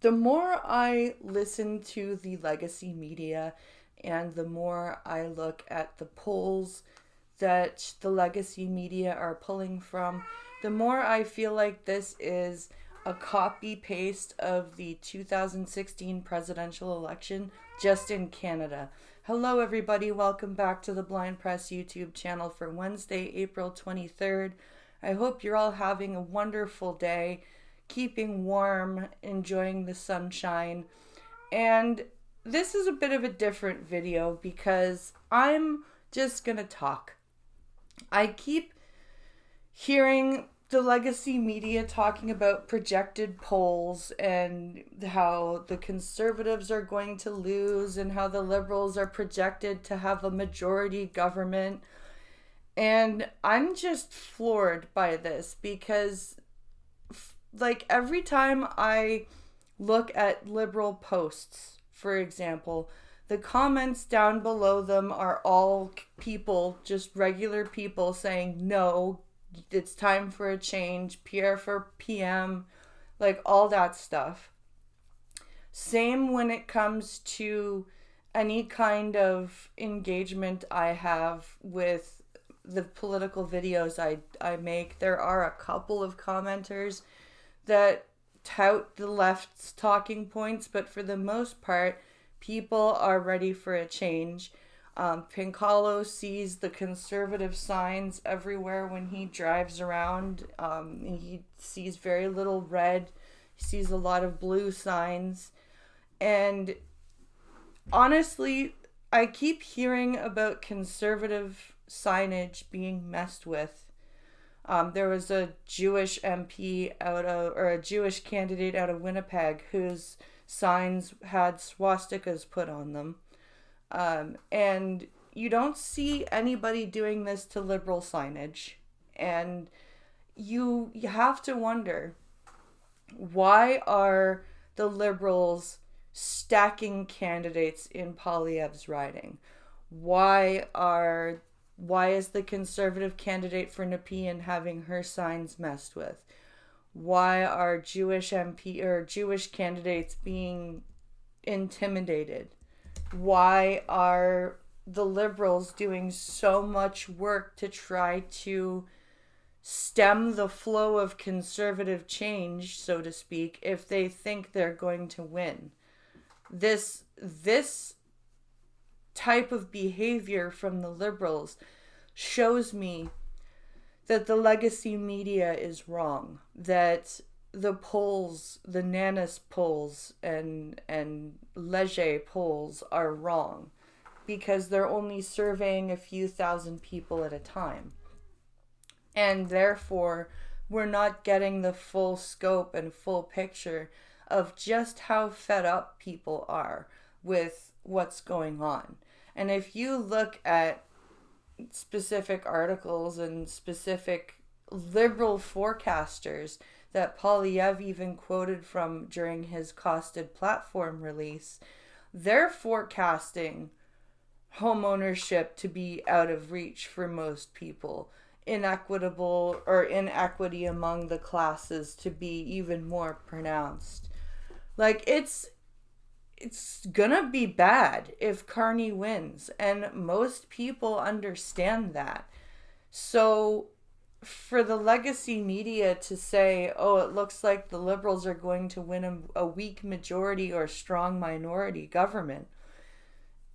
The more I listen to the legacy media and the more I look at the polls that the legacy media are pulling from, the more I feel like this is a copy paste of the 2016 presidential election just in Canada. Hello, everybody. Welcome back to the Blind Press YouTube channel for Wednesday, April 23rd. I hope you're all having a wonderful day, keeping warm, enjoying the sunshine. And this is a bit of a different video because I'm just gonna talk. I keep hearing the legacy media talking about projected polls and how the conservatives are going to lose and how the liberals are projected to have a majority government. And I'm just floored by this because, like, every time I look at liberal posts, for example, the comments down below them are all people, just regular people saying, no, it's time for a change, Pierre for PM, like all that stuff. Same when it comes to any kind of engagement I have with the political videos I make. There are a couple of commenters that tout the left's talking points, but for the most part, people are ready for a change. Pincalo sees the conservative signs everywhere when he drives around. He sees very little red. He sees a lot of blue signs. And honestly, I keep hearing about conservative signage being messed with. There was a Jewish MP or a Jewish candidate out of Winnipeg whose signs had swastikas put on them. And you don't see anybody doing this to liberal signage. And you have to wonder, why are the liberals stacking candidates in Poilievre's riding? Why is the conservative candidate for Nepean having her signs messed with? Why are Jewish MP or Jewish candidates being intimidated? Why are the liberals doing so much work to try to stem the flow of conservative change, so to speak, if they think they're going to win? This type of behavior from the liberals shows me that the legacy media is wrong, that the polls, the Nanas polls and Leger polls are wrong because they're only surveying a few thousand people at a time. And therefore, we're not getting the full scope and full picture of just how fed up people are with what's going on. And if you look at specific articles and specific liberal forecasters that Poilievre even quoted from during his costed platform release, they're forecasting homeownership to be out of reach for most people, inequity among the classes to be even more pronounced. Like, it's gonna be bad if Carney wins, and most people understand that. So for the legacy media to say, oh, it looks like the liberals are going to win a weak majority or strong minority government,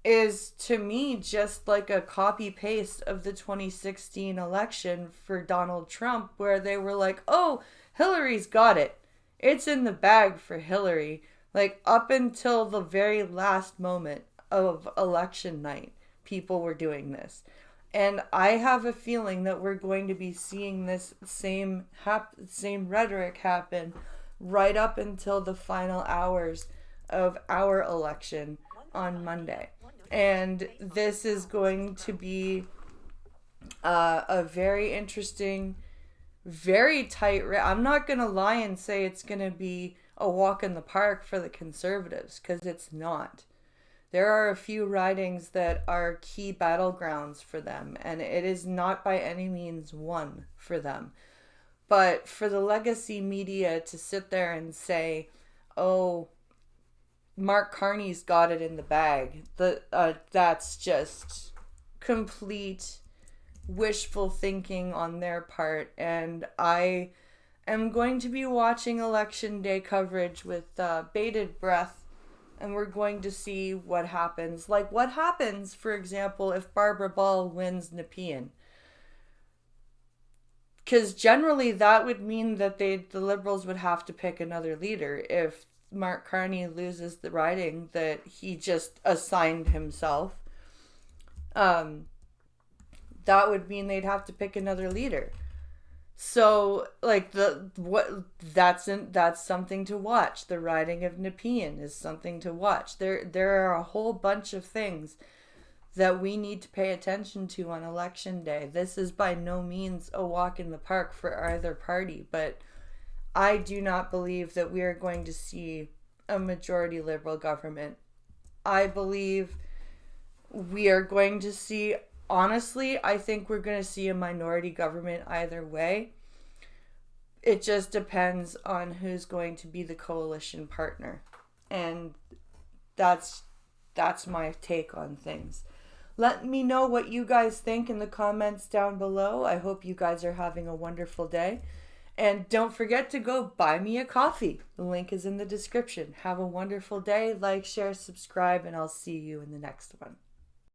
is to me just like a copy paste of the 2016 election for Donald Trump, where they were like, oh, Hillary's got it. It's in the bag for Hillary. Like, up until the very last moment of election night, people were doing this. And I have a feeling that we're going to be seeing this same rhetoric happen right up until the final hours of our election on Monday. And this is going to be a very interesting, very tight I'm not going to lie and say it's going to be a walk in the park for the conservatives, because it's not. There are a few ridings that are key battlegrounds for them, and it is not by any means one for them. But for the legacy media to sit there and say, oh, Mark Carney's got it in the bag. That's just complete wishful thinking on their part, and I am going to be watching election day coverage with bated breath, and we're going to see what happens. Like, what happens, for example, if Barbara Ball wins Nepean? Because generally that would mean that the Liberals would have to pick another leader if Mark Carney loses the riding that he just assigned himself. Um, that would mean they'd have to pick another leader. So, like, that's something to watch. The riding of Nepean is something to watch. There are a whole bunch of things that we need to pay attention to on election day. This is by no means a walk in the park for either party, but I do not believe that we are going to see a majority Liberal government. I believe we are going to see, honestly, I think we're going to see a minority government either way. It just depends on who's going to be the coalition partner. And that's my take on things. Let me know what you guys think in the comments down below. I hope you guys are having a wonderful day. And don't forget to go buy me a coffee. The link is in the description. Have a wonderful day. Like, share, subscribe, and I'll see you in the next one.